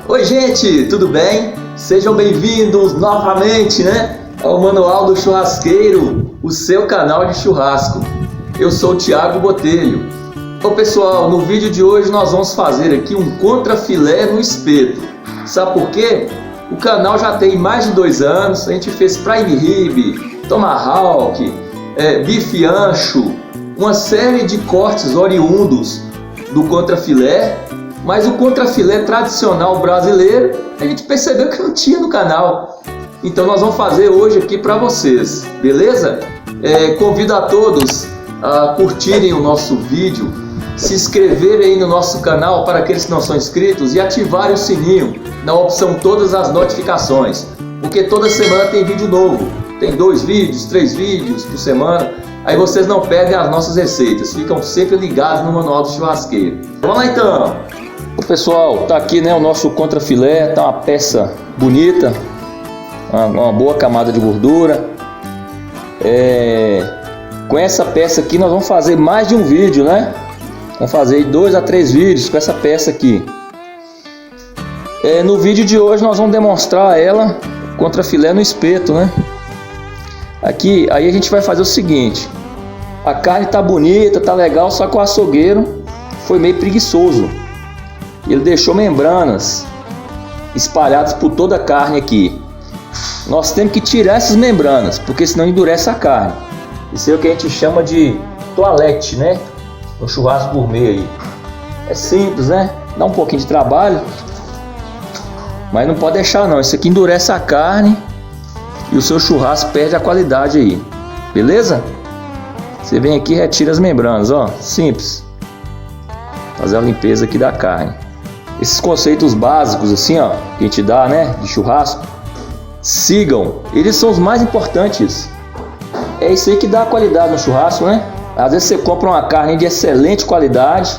Oi gente, tudo bem? Sejam bem-vindos novamente, ao Manual do Churrasqueiro, o seu canal de churrasco. Eu sou o Thiago Botelho. Ô pessoal, no vídeo de hoje nós vamos fazer aqui um contrafilé no espeto. Sabe por quê? O canal já tem mais de 2 anos, a gente fez prime rib, tomahawk, bife ancho, uma série de cortes oriundos do contrafilé, mas o contrafilé tradicional brasileiro a gente percebeu que não tinha no canal. Então nós vamos fazer hoje aqui para vocês, beleza? Convido a todos a curtirem o nosso vídeo, se inscreverem aí no nosso canal para aqueles que não são inscritos e ativarem o sininho na opção todas as notificações, porque toda semana tem vídeo novo, tem 2 vídeos, 3 vídeos por semana, aí vocês não perdem as nossas receitas, ficam sempre ligados no Manual do Churrasqueiro. Vamos lá então! Pessoal, tá aqui o nosso contrafilé, tá uma peça bonita, uma boa camada de gordura. Com essa peça aqui nós vamos fazer mais de um vídeo, Vamos fazer 2 a 3 vídeos com essa peça aqui. No vídeo de hoje nós vamos demonstrar ela contrafilé no espeto, Aqui, aí a gente vai fazer o seguinte: a carne tá bonita, tá legal, só que o açougueiro foi meio preguiçoso. Ele deixou membranas espalhadas por toda a carne aqui. Nós temos que tirar essas membranas, porque senão endurece a carne. Isso é o que a gente chama de toalete, no churrasco gourmet aí. É simples, Dá um pouquinho de trabalho, mas não pode deixar não. Isso aqui endurece a carne e o seu churrasco perde a qualidade aí. Beleza? Você vem aqui e retira as membranas, ó. Simples. Fazer a limpeza aqui da carne. Esses conceitos básicos assim, ó, que a gente dá, de churrasco, sigam. Eles são os mais importantes. É isso aí que dá qualidade no churrasco, Às vezes você compra uma carne de excelente qualidade,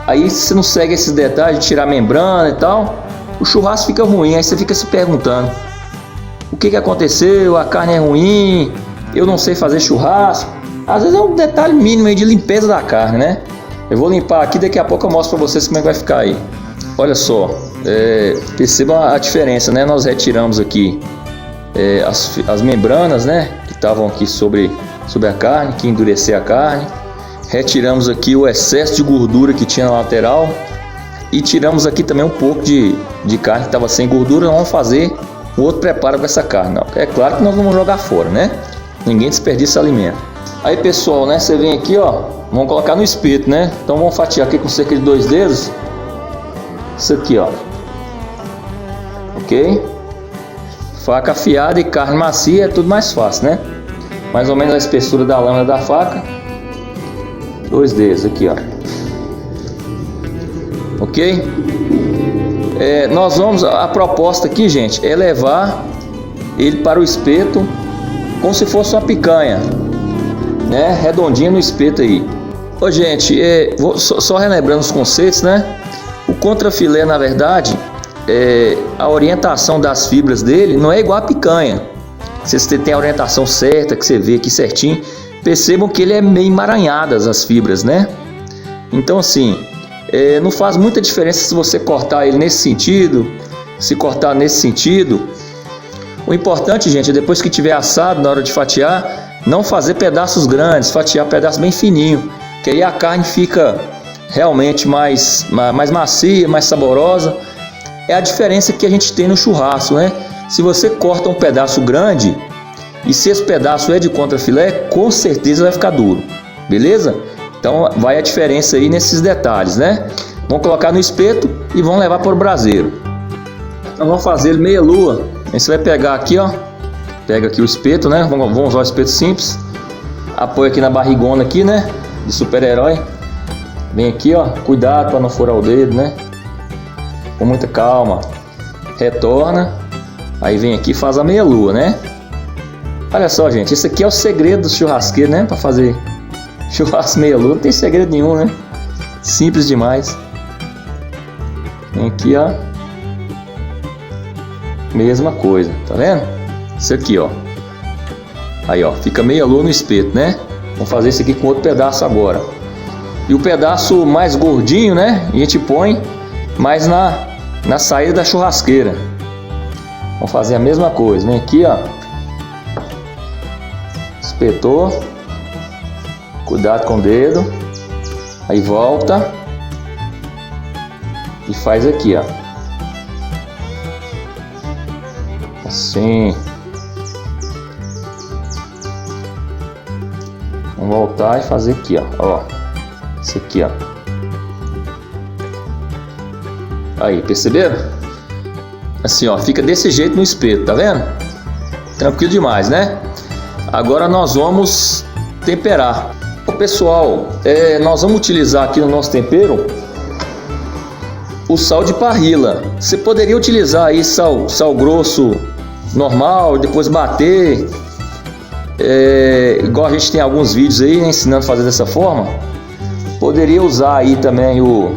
aí você não segue esses detalhes de tirar a membrana e tal, o churrasco fica ruim. Aí você fica se perguntando: o que aconteceu? A carne é ruim, eu não sei fazer churrasco. Às vezes é um detalhe mínimo aí de limpeza da carne, Eu vou limpar aqui, daqui a pouco eu mostro para vocês como é que vai ficar aí. Olha só, percebam a diferença, Nós retiramos aqui as membranas, que estavam aqui sobre a carne, que endurecer a carne. Retiramos aqui o excesso de gordura que tinha na lateral. E tiramos aqui também um pouco de carne que estava sem gordura. Nós vamos fazer um outro preparo com essa carne. É claro que nós não vamos jogar fora, Ninguém desperdiça alimento. Aí pessoal, você vem aqui, ó, vamos colocar no espeto, Então vamos fatiar aqui com cerca de 2 dedos. Isso aqui, ó. Ok? Faca afiada e carne macia é tudo mais fácil, Mais ou menos a espessura da lâmina da faca. 2 dedos aqui, ó. Ok? Nós vamos, a proposta aqui, gente, é levar ele para o espeto como se fosse uma picanha, redondinha no espeto aí. Ô gente, só relembrando os conceitos, O contrafilé, na verdade, a orientação das fibras dele não é igual a picanha. Vocês têm a orientação certa, que você vê aqui certinho. Percebam que ele é meio emaranhadas as fibras, Então assim, não faz muita diferença se você cortar ele nesse sentido, se cortar nesse sentido. O importante, gente, é depois que tiver assado, na hora de fatiar, não fazer pedaços grandes, fatiar pedaços bem fininho, que aí a carne fica realmente mais macia, mais saborosa. É a diferença que a gente tem no churrasco, Se você corta um pedaço grande, e se esse pedaço é de contrafilé, com certeza vai ficar duro, beleza? Então vai a diferença aí nesses detalhes, Vamos colocar no espeto e vamos levar para o braseiro. Então vamos fazer ele meia lua. Aí você vai pegar aqui, ó, pega aqui o espeto, Vamos usar o espeto simples. Apoia aqui na barrigona aqui, de super-herói. Vem aqui, ó, cuidado para não furar o dedo, Com muita calma. Retorna. Aí vem aqui e faz a meia lua, Olha só, gente, esse aqui é o segredo do churrasqueiro, para fazer churrasco meia lua. Não tem segredo nenhum, Simples demais. Vem aqui, ó. Mesma coisa, tá vendo? Isso aqui, ó. Aí, ó, fica meia lua no espeto, Vamos fazer isso aqui com outro pedaço agora. E o pedaço mais gordinho, a gente põe mais na saída da churrasqueira. Vamos fazer a mesma coisa, vem aqui, ó. Espetou. Cuidado com o dedo. Aí volta. E faz aqui, ó. Assim. Vamos voltar e fazer aqui, ó. Isso aqui, ó. Aí, perceberam? Assim, ó, fica desse jeito no espeto, tá vendo? Tranquilo demais, né? Agora nós vamos temperar. Pessoal, nós vamos utilizar aqui no nosso tempero o sal de parrilla. Você poderia utilizar aí sal grosso normal, depois bater, igual a gente tem alguns vídeos aí, né, ensinando a fazer dessa forma. Poderia usar aí também o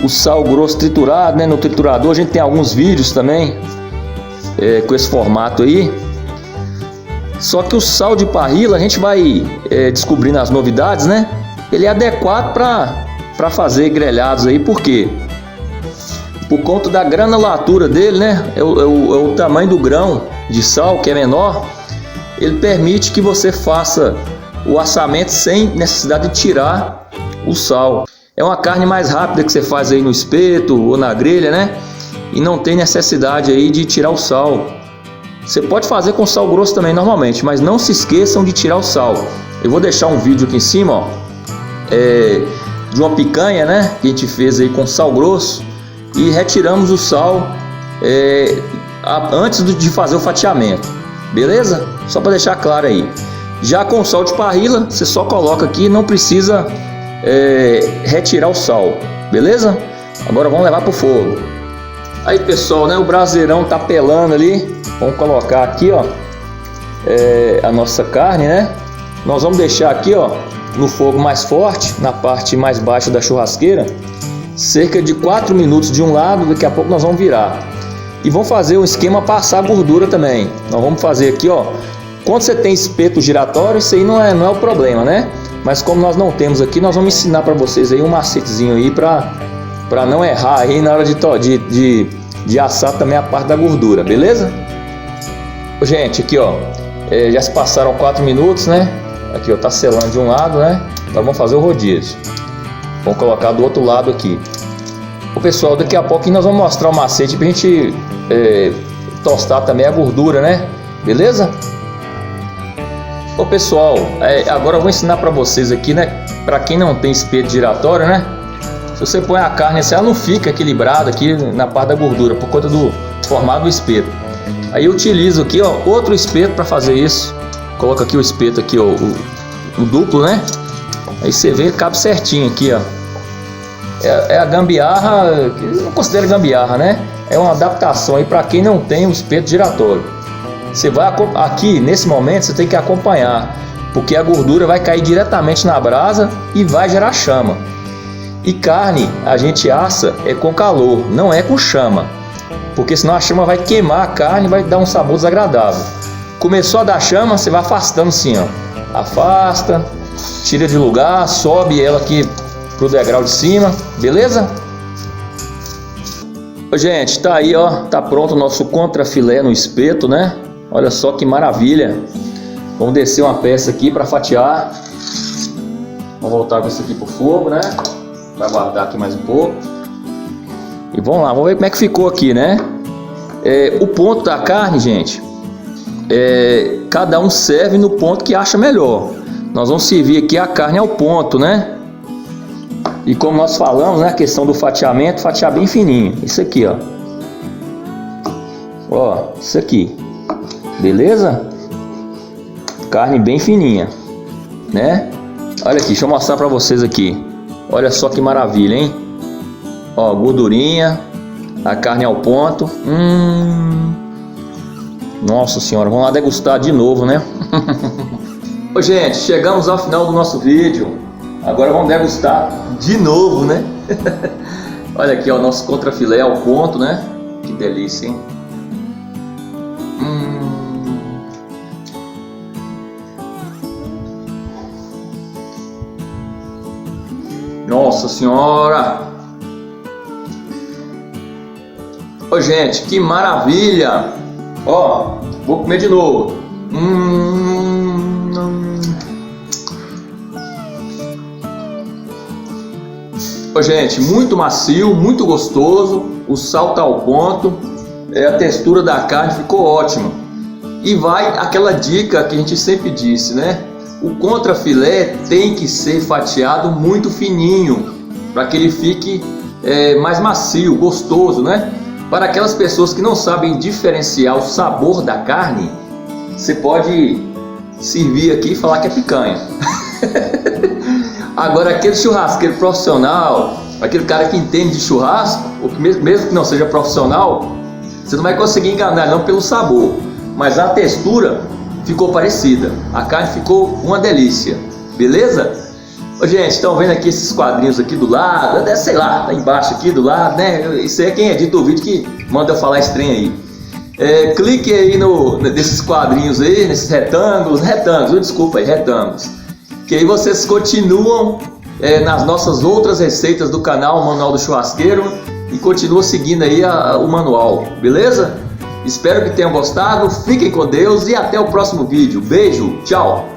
sal grosso triturado, né, no triturador. A gente tem alguns vídeos também com esse formato aí. Só que o sal de parrilla a gente vai descobrindo as novidades, né? Ele é adequado para fazer grelhados aí, por quê? Por conta da granulatura dele, né? É o tamanho do grão de sal, que é menor. Ele permite que você faça o assamento sem necessidade de tirar o sal. É uma carne mais rápida que você faz aí no espeto ou na grelha, né? E não tem necessidade aí de tirar o sal. Você pode fazer com sal grosso também normalmente, mas não se esqueçam de tirar o sal. Eu vou deixar um vídeo aqui em cima, ó, de uma picanha, né, que a gente fez aí com sal grosso e retiramos o sal antes de fazer o fatiamento, beleza? Só para deixar claro aí. Já com o sal de parrilla, você só coloca aqui, não precisa retirar o sal, beleza? Agora vamos levar para o fogo. Aí, pessoal, né, o braseirão tá pelando ali. Vamos colocar aqui, ó, a nossa carne, né? Nós vamos deixar aqui, ó, no fogo mais forte, na parte mais baixa da churrasqueira, cerca de 4 minutos de um lado. Daqui a pouco nós vamos virar e vamos fazer um esquema passar a gordura também. Nós vamos fazer aqui, ó, quando você tem espeto giratório, isso aí não é o problema, né? Mas como nós não temos aqui, nós vamos ensinar para vocês aí um macetezinho aí para não errar aí na hora de assar também a parte da gordura, beleza? Gente, aqui, ó, já se passaram 4 minutos, né? Aqui, ó, tá selando de um lado, né? Então vamos fazer o rodízio. Vamos colocar do outro lado aqui. Ô, pessoal, daqui a pouco nós vamos mostrar o macete pra gente tostar também a gordura, né? Beleza? Ô, pessoal, agora eu vou ensinar pra vocês aqui, né? Pra quem não tem espeto giratório, né? Se você põe a carne assim, ela não fica equilibrada aqui na parte da gordura, por conta do formato do espeto. Aí eu utilizo aqui, ó, outro espeto para fazer isso. Coloca aqui o espeto aqui, ó, o duplo, né? Aí você vê, cabe certinho aqui, ó. É a gambiarra, eu não considero gambiarra, né? É uma adaptação aí para quem não tem o espeto giratório. Você vai aqui, nesse momento, você tem que acompanhar, porque a gordura vai cair diretamente na brasa e vai gerar chama. E carne a gente assa com calor, não é com chama, porque senão a chama vai queimar a carne e vai dar um sabor desagradável. Começou a dar chama, você vai afastando assim, ó. Afasta, tira de lugar, sobe ela aqui pro degrau de cima, beleza? Gente, tá aí, ó, tá pronto o nosso contrafilé no espeto, né? Olha só que maravilha. Vamos descer uma peça aqui para fatiar. Vamos voltar com isso aqui pro fogo, né? Vai guardar aqui mais um pouco. E vamos lá, vamos ver como é que ficou aqui, né? O ponto da carne, gente, cada um serve no ponto que acha melhor. Nós vamos servir aqui a carne ao ponto, né? E como nós falamos, né, a questão do fatiamento, fatiar bem fininho. Isso aqui, ó. Ó, isso aqui. Beleza? Carne bem fininha, né? Olha aqui, deixa eu mostrar pra vocês aqui. Olha só que maravilha, hein? Ó, gordurinha, a carne ao ponto. Nossa senhora, vamos lá degustar de novo, né? Ô, gente, chegamos ao final do nosso vídeo. Agora vamos degustar de novo, né? Olha aqui, ó, nosso contrafilé ao ponto, né? Que delícia, hein? Nossa senhora! Ô gente, que maravilha! Ó, vou comer de novo. Ô gente, muito macio, muito gostoso. O sal tá ao ponto. A textura da carne ficou ótima. E vai aquela dica que a gente sempre disse, né? O contrafilé tem que ser fatiado muito fininho, para que ele fique mais macio, gostoso, né? Para aquelas pessoas que não sabem diferenciar o sabor da carne, você pode servir aqui e falar que é picanha. Agora, aquele churrasqueiro profissional, aquele cara que entende de churrasco, ou que mesmo que não seja profissional, você não vai conseguir enganar não pelo sabor, mas a textura ficou parecida, a carne ficou uma delícia, beleza? Ô, gente, estão vendo aqui esses quadrinhos aqui do lado, sei lá, tá embaixo aqui do lado, né? Isso aí é quem edita o vídeo que manda eu falar estranho aí. Clique aí nesses quadrinhos aí, nesses retângulos, desculpa aí, retângulos. Que aí vocês continuam nas nossas outras receitas do canal Manual do Churrasqueiro e continuam seguindo aí o manual, beleza? Espero que tenham gostado, fiquem com Deus e até o próximo vídeo. Beijo, tchau!